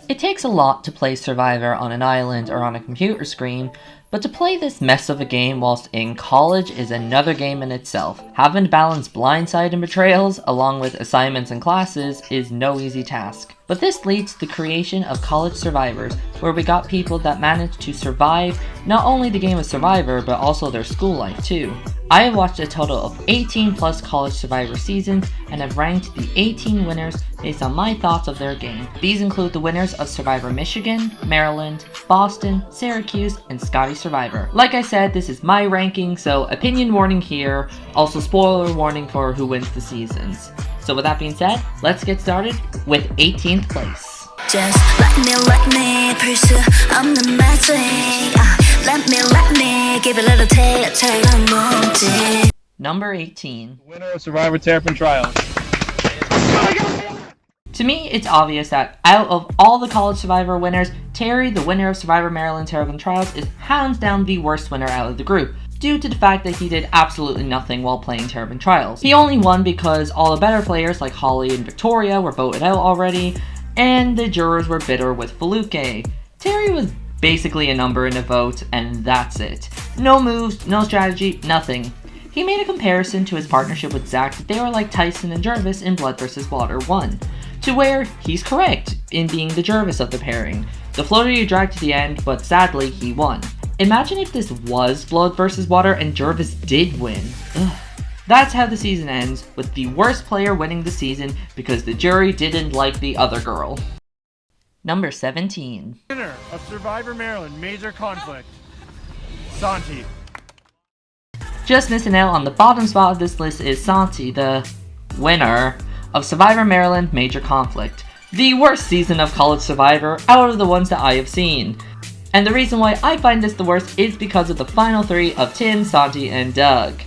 It takes a lot to play Survivor on an island or on a computer screen, but to play this mess of a game whilst in college is another game in itself. Having to balance blindside and betrayals, along with assignments and classes, is no easy task. But this leads to the creation of College Survivors, where we got people that managed to survive not only the game of Survivor, but also their school life too. I have watched a total of 18 plus College Survivor seasons and have ranked the 18 winners based on my thoughts of their game. These include the winners of Survivor Michigan, Maryland, Boston, Syracuse, and Scotty Survivor. Like I said, this is my ranking, so opinion warning here, also spoiler warning for who wins the seasons. So with that being said, let's get started with 18th place. Just let me pursue, I'm the magic. Let me give a little take on more. Number 18. Winner of Survivor Terrapin Trials. To me, it's obvious that out of all the College Survivor winners, Terry, the winner of Survivor Maryland Terrapin Trials, is hands down the worst winner out of the group, due to the fact that he did absolutely nothing while playing Terrapin Trials. He only won because all the better players like Holly and Victoria were voted out already, and the jurors were bitter with Feluke. Terry was basically a number in a vote, and that's it. No moves, no strategy, nothing. He made a comparison to his partnership with Zach that they were like Tyson and Jervis in Blood vs. Water 1, to where he's correct in being the Jervis of the pairing. The floater you dragged to the end, but sadly he won. Imagine if this was Blood vs. Water and Jervis did win. Ugh. That's how the season ends, with the worst player winning the season because the jury didn't like the other girl. Number 17. Winner of Survivor Maryland Major Conflict, Santi. Just missing out on the bottom spot of this list is Santi, the winner of Survivor Maryland Major Conflict, the worst season of College Survivor out of the ones that I have seen. And the reason why I find this the worst is because of the final three of Tim, Santi, and Doug.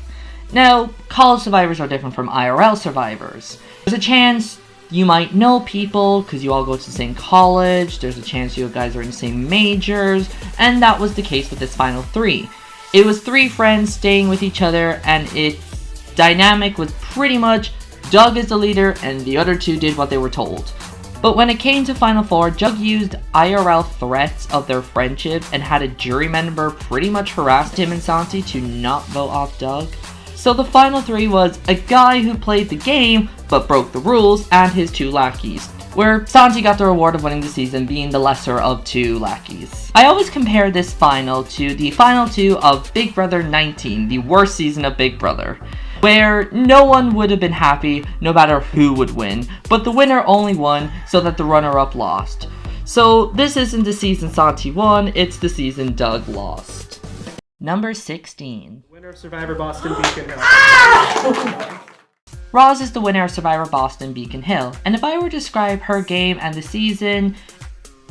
Now, College Survivors are different from IRL Survivors. There's a chance you might know people because you all go to the same college, there's a chance you guys are in the same majors, and that was the case with this final three. It was three friends staying with each other, and its dynamic was pretty much Doug is the leader and the other two did what they were told. But when it came to Final Four, Doug used IRL threats of their friendship and had a jury member pretty much harass Tim and Santi to not vote off Doug. So the final three was a guy who played the game but broke the rules and his two lackeys, where Santi got the reward of winning the season, being the lesser of two lackeys. I always compare this final to the final two of Big Brother 19, the worst season of Big Brother, where no one would have been happy no matter who would win, but the winner only won so that the runner-up lost. So this isn't the season Santi won, it's the season Doug lost. Number 16. Winner of Survivor Boston Beacon Hill. Roz is the winner of Survivor Boston Beacon Hill, and if I were to describe her game and the season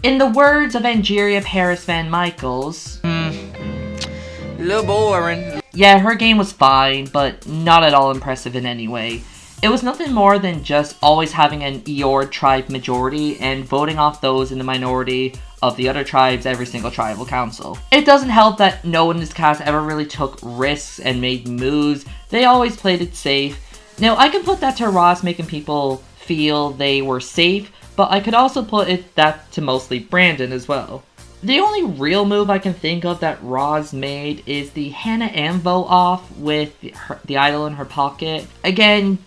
in the words of Angeria Paris Van Michaels, little boring. Yeah, her game was fine, but not at all impressive in any way. It was nothing more than just always having an Eord tribe majority and voting off those in the minority of the other tribes every single tribal council. It doesn't help that no one in this cast ever really took risks and made moves. They always played it safe. Now, I can put that to Ross making people feel they were safe, but I could also put that to mostly Brandon as well. The only real move I can think of that Roz made is the Hannah Ann vote off with the idol in her pocket. Again,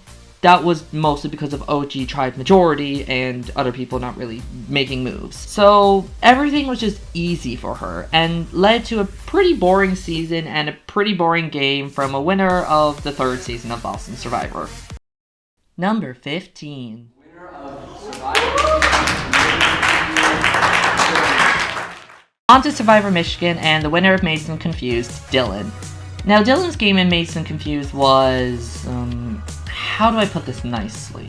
that was mostly because of OG tribe majority and other people not really making moves. So everything was just easy for her and led to a pretty boring season and a pretty boring game from a winner of the third season of Boston Survivor. Number 15. Winner of Survivor. On to Survivor Michigan and the winner of Mason Confused, Dylan. Now Dylan's game in Mason Confused was, how do I put this nicely?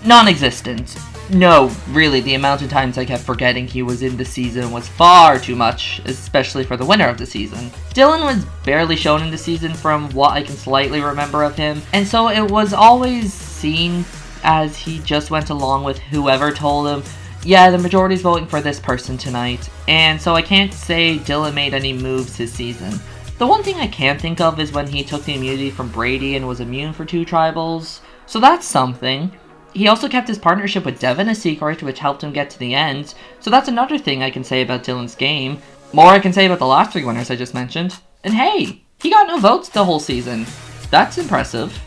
Non-existent. No, really, the amount of times I kept forgetting he was in the season was far too much, especially for the winner of the season. Dylan was barely shown in the season from what I can slightly remember of him, and so it was always seen as he just went along with whoever told him, yeah, the majority's voting for this person tonight, and so I can't say Dylan made any moves this season. The one thing I can think of is when he took the immunity from Brady and was immune for two tribals, so that's something. He also kept his partnership with Devin a secret, which helped him get to the end, so that's another thing I can say about Dylan's game. More I can say about the last 3 winners I just mentioned. And hey, he got no votes the whole season. That's impressive.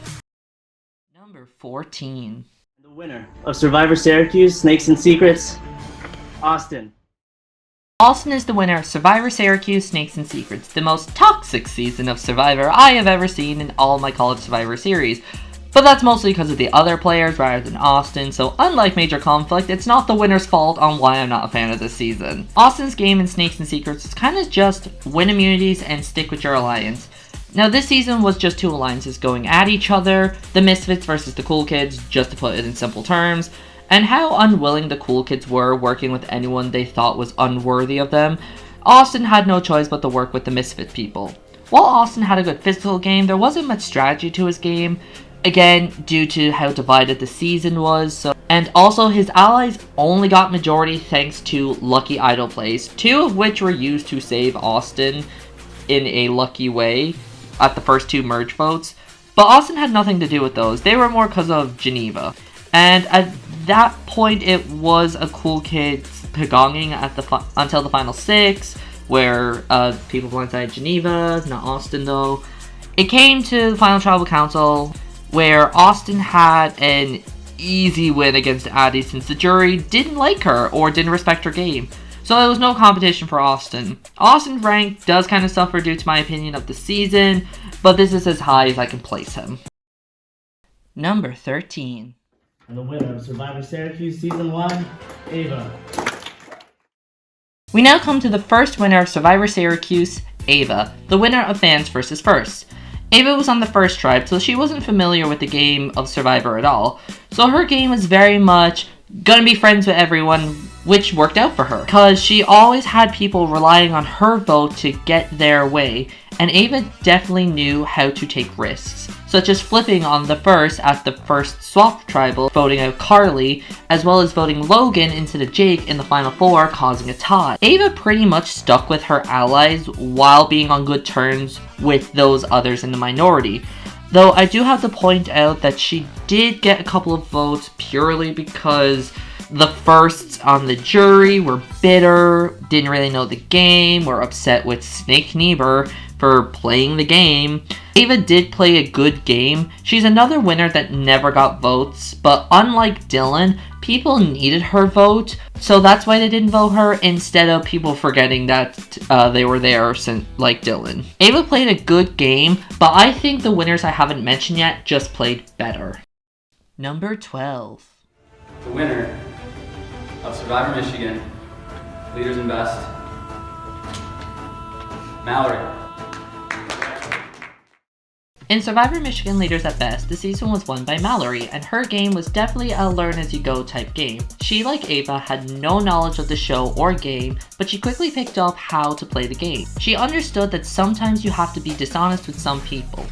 Number 14. The winner of Survivor Syracuse, Snakes and Secrets, Austin. Austin is the winner of Survivor Syracuse, Snakes and Secrets, the most toxic season of Survivor I have ever seen in all my college Survivor series. But that's mostly because of the other players rather than Austin, so unlike Major Conflict, it's not the winner's fault on why I'm not a fan of this season. Austin's game in Snakes and Secrets is kind of just win immunities and stick with your alliance. Now this season was just 2 alliances going at each other, the Misfits versus the Cool Kids, just to put it in simple terms, and how unwilling the Cool Kids were working with anyone they thought was unworthy of them. Austin had no choice but to work with the Misfit people. While Austin had a good physical game, there wasn't much strategy to his game, again due to how divided the season was, and also his allies only got majority thanks to lucky idol plays, 2 of which were used to save Austin in a lucky way at the first 2 merge votes, but Austin had nothing to do with those. They were more because of Geneva. And at that point it was a Cool Kids pagonging until the final 6, where people blindsided Geneva, not Austin though. It came to the final tribal council, where Austin had an easy win against Addie since the jury didn't like her or didn't respect her game. So there was no competition for Austin. Austin's rank does kind of suffer due to my opinion of the season, but this is as high as I can place him. Number 13. And the winner of Survivor Syracuse Season 1, Ava. We now come to the first winner of Survivor Syracuse, Ava, the winner of Fans vs. First. Ava was on the first tribe, so she wasn't familiar with the game of Survivor at all. So her game was very much gonna be friends with everyone, which worked out for her, because she always had people relying on her vote to get their way, and Ava definitely knew how to take risks, such as flipping on the first at the first swap tribal, voting out Carly, as well as voting Logan instead of Jake in the final 4, causing a tie. Ava pretty much stuck with her allies while being on good terms with those others in the minority. Though I do have to point out that she did get a couple of votes purely because the firsts on the jury were bitter, didn't really know the game, were upset with Snake Niebuhr for playing the game. Ava did play a good game. She's another winner that never got votes, but unlike Dylan, people needed her vote, so that's why they didn't vote her instead of people forgetting that they were there, like Dylan. Ava played a good game, but I think the winners I haven't mentioned yet just played better. Number 12. The winner of Survivor Michigan, Leaders and Best, Mallory. In Survivor Michigan Leaders at Best, the season was won by Mallory, and her game was definitely a learn-as-you-go type game. She, like Ava, had no knowledge of the show or game, but she quickly picked up how to play the game. She understood that sometimes you have to be dishonest with some people.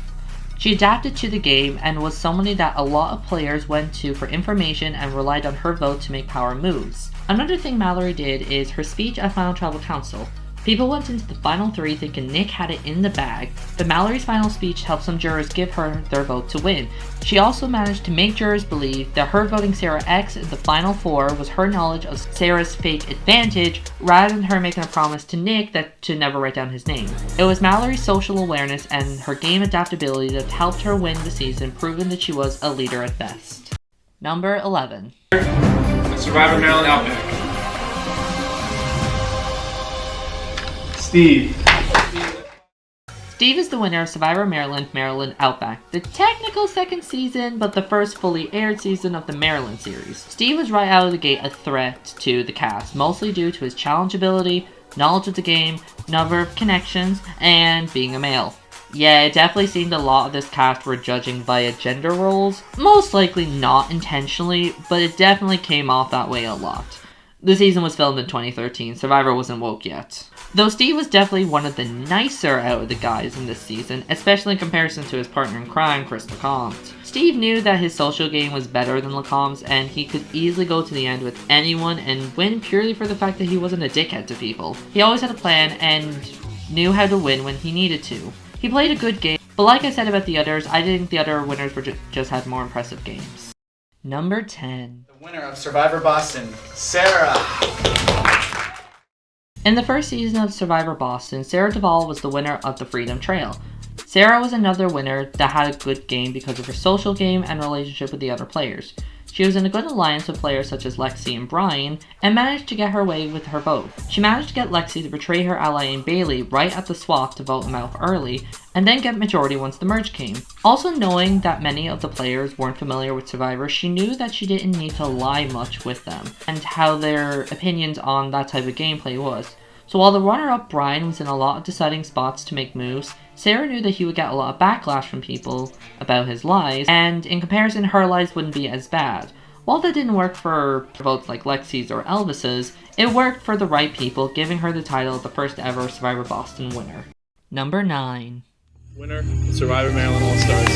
She adapted to the game and was somebody that a lot of players went to for information and relied on her vote to make power moves. Another thing Mallory did is her speech at Final Tribal Council. People went into the final 3 thinking Nick had it in the bag, but Mallory's final speech helped some jurors give her their vote to win. She also managed to make jurors believe that her voting Sarah X in the final 4 was her knowledge of Sarah's fake advantage, rather than her making a promise to Nick to never write down his name. It was Mallory's social awareness and her game adaptability that helped her win the season, proving that she was a leader at best. Number 11. Survivor Maryland Outback. Steve. Steve is the winner of Survivor Maryland Outback, the technical second season, but the first fully aired season of the Maryland series. Steve was right out of the gate a threat to the cast, mostly due to his challenge ability, knowledge of the game, number of connections, and being a male. Yeah, it definitely seemed a lot of this cast were judging via gender roles, most likely not intentionally, but it definitely came off that way a lot. The season was filmed in 2013, Survivor wasn't woke yet. Though Steve was definitely one of the nicer out of the guys in this season, especially in comparison to his partner in crime, Chris Lacombe. Steve knew that his social game was better than Lacombe's, and he could easily go to the end with anyone and win purely for the fact that he wasn't a dickhead to people. He always had a plan and knew how to win when he needed to. He played a good game, but like I said about the others, I think the other winners just had more impressive games. Number 10. The winner of Survivor Boston, Sarah. In the first season of Survivor Boston, Sarah Duvall was the winner of the Freedom Trail. Sarah was another winner that had a good game because of her social game and relationship with the other players. She was in a good alliance with players such as Lexi and Brian, and managed to get her way with her vote. She managed to get Lexi to betray her ally in Bailey right at the swap to vote him out early, and then get majority once the merge came. Also knowing that many of the players weren't familiar with Survivor, she knew that she didn't need to lie much with them, and how their opinions on that type of gameplay was. So while the runner-up Brian was in a lot of deciding spots to make moves, Sarah knew that he would get a lot of backlash from people about his lies, and in comparison her lies wouldn't be as bad. While that didn't work for votes like Lexi's or Elvis's, it worked for the right people, giving her the title of the first ever Survivor Boston winner. Number 9. Winner, Survivor Maryland All-Stars,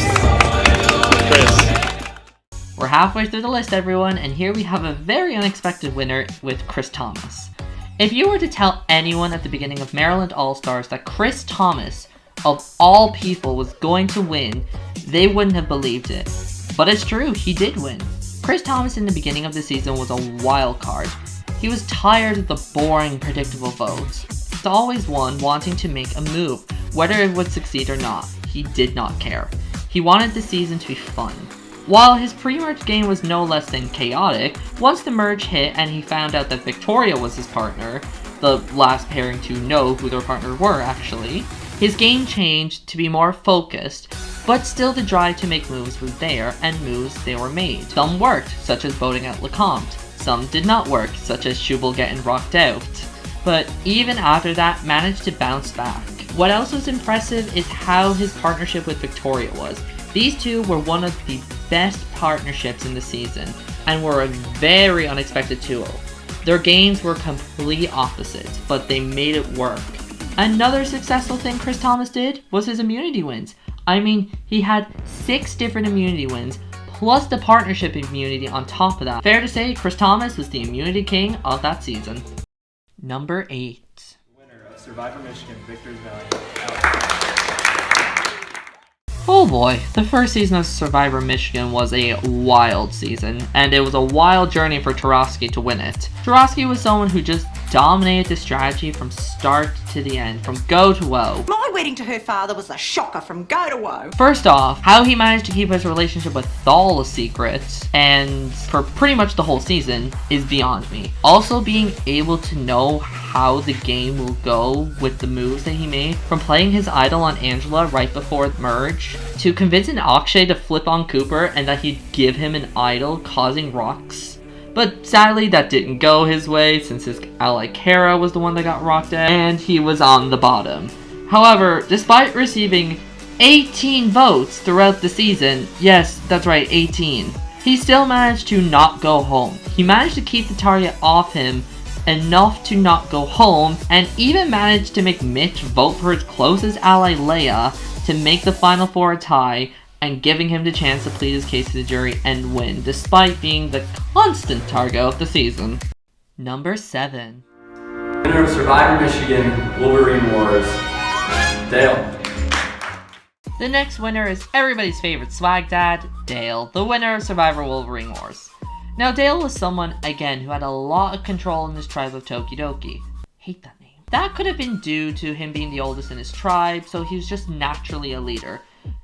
Chris. We're halfway through the list, everyone, and here we have a very unexpected winner with Chris Thomas. If you were to tell anyone at the beginning of Maryland All-Stars that Chris Thomas, of all people, was going to win, they wouldn't have believed it. But it's true, he did win. Chris Thomas in the beginning of the season was a wild card. He was tired of the boring, predictable votes. He's always one wanting to make a move, whether it would succeed or not. He did not care. He wanted the season to be fun. While his pre-merge game was no less than chaotic, once the merge hit and he found out that Victoria was his partner, the last pairing to know who their partners were actually, his game changed to be more focused, but still the drive to make moves was there, and moves they were made. Some worked, such as voting out LeCompte. Some did not work, such as Schubel getting rocked out. But even after that, managed to bounce back. What else was impressive is how his partnership with Victoria was. These two were one of the best partnerships in the season, and were a very unexpected duo. Their games were complete opposites, but they made it work. Another successful thing Chris Thomas did was his immunity wins. I mean, he had 6 different immunity wins, plus the partnership immunity on top of that. Fair to say, Chris Thomas was the immunity king of that season. Number 8. Winner of Survivor Michigan, Victor's Valley. Oh boy, the first season of Survivor Michigan was a wild season, and it was a wild journey for Tarosky to win it. Tarosky was someone who just dominated the strategy from start to the end, from go to woe. My wedding to her father was a shocker from go to woe. First off, how he managed to keep his relationship with Thal a secret, and for pretty much the whole season, is beyond me. Also being able to know how the game will go with the moves that he made, from playing his idol on Angela right before merge, to convincing Akshay to flip on Cooper and that he'd give him an idol causing rocks. But sadly that didn't go his way since his ally Kara was the one that got rocked out and he was on the bottom. However, despite receiving 18 votes throughout the season, yes, that's right, 18, he still managed to not go home. He managed to keep the target off him enough to not go home, and even managed to make Mitch vote for his closest ally Leia to make the final 4 a tie, and giving him the chance to plead his case to the jury and win, despite being the constant target of the season. Number 7. Winner of Survivor Michigan, Wolverine Wars, Dale. The next winner is everybody's favorite swag dad, Dale, the winner of Survivor Wolverine Wars. Now Dale was someone, again, who had a lot of control in his tribe of Tokidoki. Hate that name. That could have been due to him being the oldest in his tribe, so he was just naturally a leader.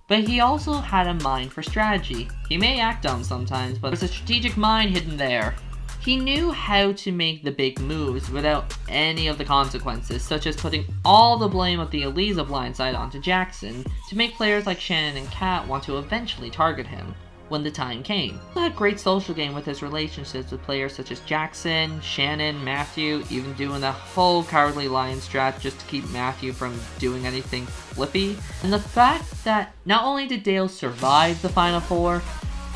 But he also had a mind for strategy. He may act dumb sometimes, but there's a strategic mind hidden there. He knew how to make the big moves without any of the consequences, such as putting all the blame of the Eliza blindside onto Jackson, to make players like Shannon and Kat want to eventually target him when the time came. He had great social game with his relationships with players such as Jackson, Shannon, Matthew, even doing that whole Cowardly Lion strat just to keep Matthew from doing anything flippy. And the fact that not only did Dale survive the Final Four,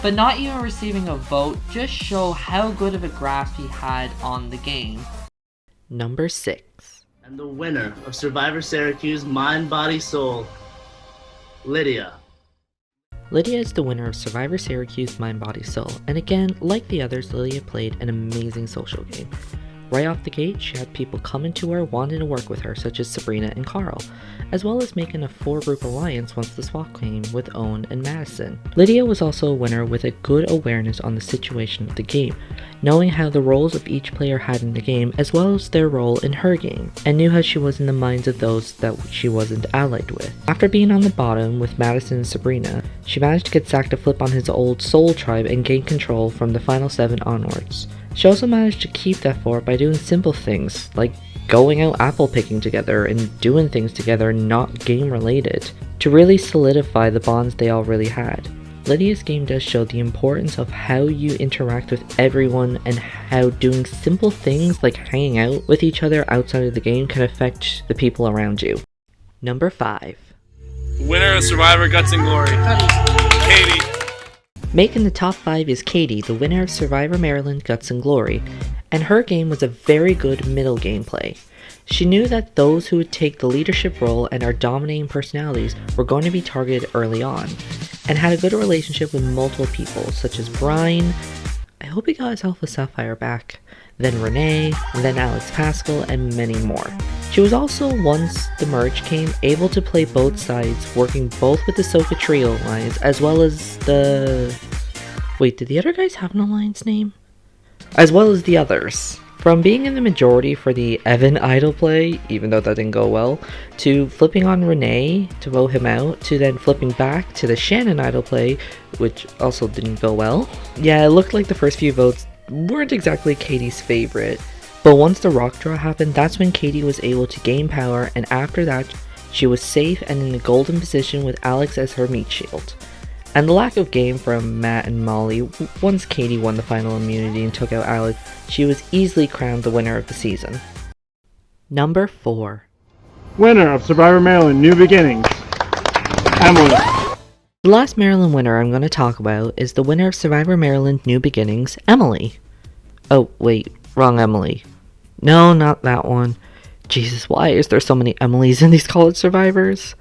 but not even receiving a vote just show how good of a grasp he had on the game. Number 6. And the winner of Survivor Syracuse Mind, Body, Soul, Lydia. Lydia is the winner of Survivor Syracuse Mind, Body, Soul, and again, like the others, Lydia played an amazing social game. Right off the gate, she had people coming to her wanting to work with her, such as Sabrina and Carl, as well as making a 4-group alliance once the swap came with Owen and Madison. Lydia was also a winner with a good awareness on the situation of the game, knowing how the roles of each player had in the game as well as their role in her game, and knew how she was in the minds of those that she wasn't allied with. After being on the bottom with Madison and Sabrina, she managed to get Zach to flip on his old Soul tribe and gain control from the final 7 onwards. She also managed to keep that fort by doing simple things, like going out apple picking together and doing things together not game related, to really solidify the bonds they all really had. Lydia's game does show the importance of how you interact with everyone and how doing simple things like hanging out with each other outside of the game can affect the people around you. Number 5. Winner of Survivor Guts and Glory, Katie. Making the top 5 is Katie, the winner of Survivor Maryland Guts and Glory, and her game was a very good middle gameplay. She knew that those who would take the leadership role and are dominating personalities were going to be targeted early on, and had a good relationship with multiple people, such as Brian, I hope he got his Alpha Sapphire back, then Renee, then Alex Pascal, and many more. She was also, once the merge came, able to play both sides, working both with the Soka Trio Alliance as well as the... Wait, did the other guys have an alliance name? As well as the others. From being in the majority for the Evan idol play, even though that didn't go well, to flipping on Renee to vote him out, to then flipping back to the Shannon idol play, which also didn't go well. Yeah, it looked like the first few votes weren't exactly Katie's favorite, but once the rock draw happened, that's when Katie was able to gain power, and after that, she was safe and in a golden position with Alex as her meat shield. And the lack of game from Matt and Molly, once Katie won the final immunity and took out Alex, she was easily crowned the winner of the season. Number 4. Winner of Survivor Maryland New Beginnings, Emily. The last Maryland winner I'm going to talk about is the winner of Survivor Maryland New Beginnings, Emily. Oh, wait, wrong Emily. No, not that one. Jesus, why is there so many Emilys in these college survivors?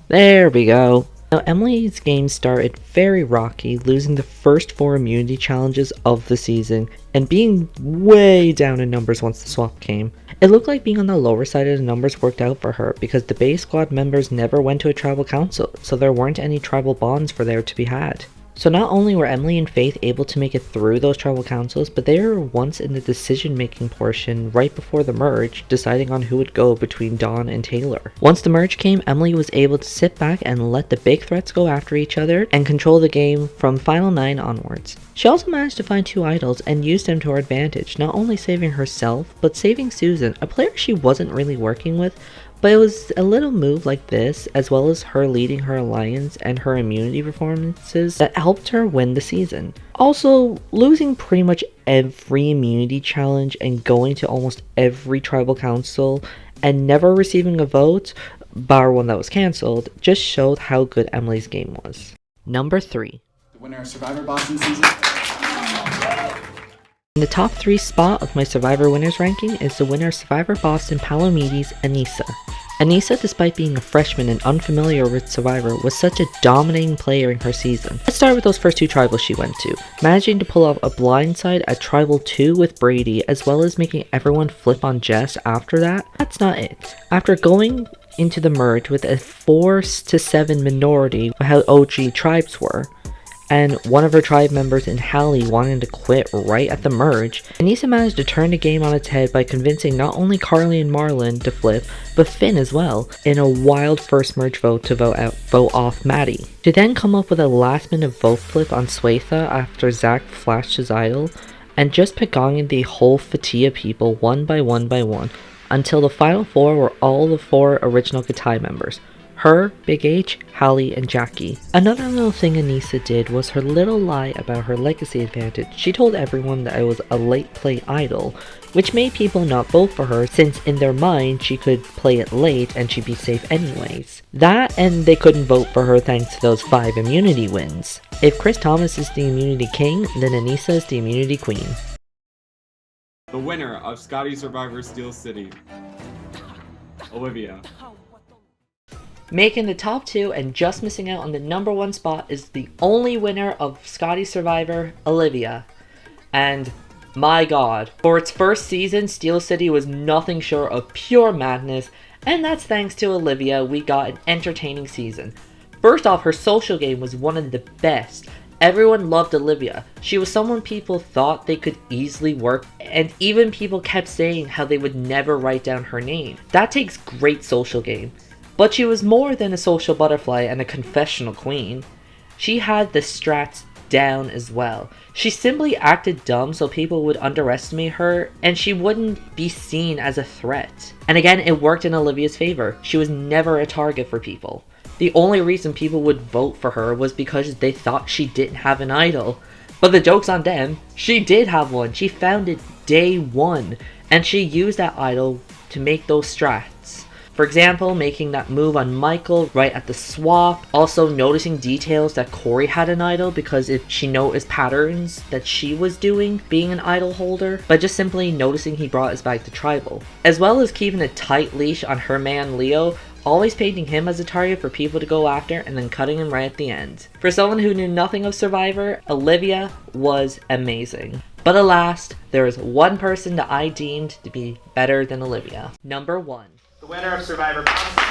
There we go. Now, Emily's game started very rocky, losing the first 4 immunity challenges of the season, and being way down in numbers once the swap came. It looked like being on the lower side of the numbers worked out for her, because the base squad members never went to a tribal council, so there weren't any tribal bonds for there to be had. So not only were Emily and Faith able to make it through those tribal councils, but they were once in the decision-making portion right before the merge, deciding on who would go between Dawn and Taylor. Once the merge came, Emily was able to sit back and let the big threats go after each other and control the game from Final 9 onwards. She also managed to find 2 idols and used them to her advantage, not only saving herself, but saving Susan, a player she wasn't really working with, but it was a little move like this, as well as her leading her alliance and her immunity performances, that helped her win the season. Also, losing pretty much every immunity challenge and going to almost every tribal council and never receiving a vote, bar one that was cancelled, just showed how good Emily's game was. Number 3. The winner of Survivor Boston season. In the top 3 spot of my Survivor winners ranking is the winner of Survivor Boston Palomides, Anissa. Anissa, despite being a freshman and unfamiliar with Survivor, was such a dominating player in her season. Let's start with those first 2 tribals she went to, managing to pull off a blindside at Tribal 2 with Brady, as well as making everyone flip on Jess after that. That's not it. After going into the merge with a 4-7 minority with how OG tribes were, and one of her tribe members in Hallie wanting to quit right at the merge, Anissa managed to turn the game on its head by convincing not only Carly and Marlon to flip, but Finn as well, in a wild first merge vote to vote off Maddie. To then come up with a last minute vote flip on Swatha after Zach flashed his idol, and just pegonging the whole Fatia people one by one, until the final 4 were all the 4 original Katai members. Her, Big H, Hallie, and Jackie. Another little thing Anissa did was her little lie about her legacy advantage. She told everyone that I was a late play idol, which made people not vote for her since in their mind she could play it late and she'd be safe anyways. That and they couldn't vote for her thanks to those 5 immunity wins. If Chris Thomas is the immunity king, then Anissa is the immunity queen. The winner of Scotty Survivor Steel City, Olivia. Making the top 2 and just missing out on the number 1 spot is the only winner of Scotty Survivor, Olivia. And My god. For its first season, Steel City was nothing short of pure madness, and that's thanks to Olivia we got an entertaining season. First off, her social game was one of the best. Everyone loved Olivia. She was someone people thought they could easily work, and even people kept saying how they would never write down her name. That takes great social game. But she was more than a social butterfly and a confessional queen. She had the strats down as well. She simply acted dumb so people would underestimate her, and she wouldn't be seen as a threat. And again, it worked in Olivia's favor. She was never a target for people. The only reason people would vote for her was because they thought she didn't have an idol. But the joke's on them. She did have one. She found it day one, and she used that idol to make those strats. For example, making that move on Michael right at the swap. Also noticing details that Corey had an idol because if she noticed patterns that she was doing being an idol holder, by just simply noticing he brought his bag to tribal. As well as keeping a tight leash on her man Leo, always painting him as a target for people to go after and then cutting him right at the end. For someone who knew nothing of Survivor, Olivia was amazing. But alas, there is one person that I deemed to be better than Olivia. Number 1. The winner of Survivor Boston.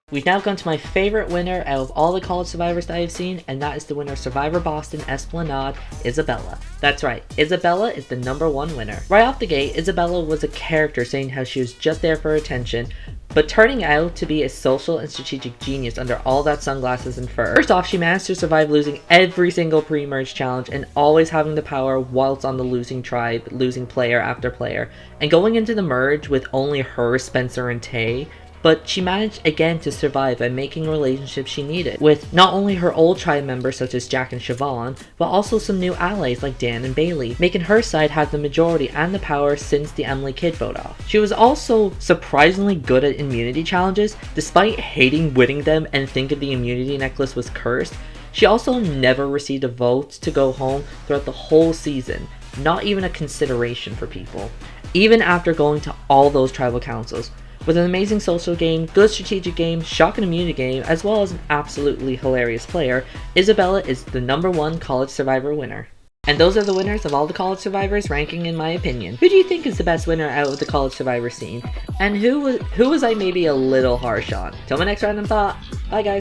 We've now gone to my favorite winner out of all the college survivors that I've seen, and that is the winner of Survivor Boston Esplanade, Isabella. That's right, Isabella is the number 1 winner. Right off the gate, Isabella was a character saying how she was just there for attention, but turning out to be a social and strategic genius under all that sunglasses and fur. First off, she managed to survive losing every single pre-merge challenge and always having the power whilst on the losing tribe, losing player after player, and going into the merge with only her, Spencer, and Tay. But she managed again to survive by making relationships she needed, with not only her old tribe members such as Jack and Siobhan, but also some new allies like Dan and Bailey, making her side have the majority and the power since the Emily Kidd vote off. She was also surprisingly good at immunity challenges, despite hating winning them and thinking the immunity necklace was cursed. She also never received a vote to go home throughout the whole season, not even a consideration for people, even after going to all those tribal councils. With an amazing social game, good strategic game, shock and immunity game, as well as an absolutely hilarious player, Isabella is the number 1 college survivor winner. And those are the winners of all the college survivors ranking in my opinion. Who do you think is the best winner out of the college survivor scene? And who was I maybe a little harsh on? Till my next random thought, bye guys.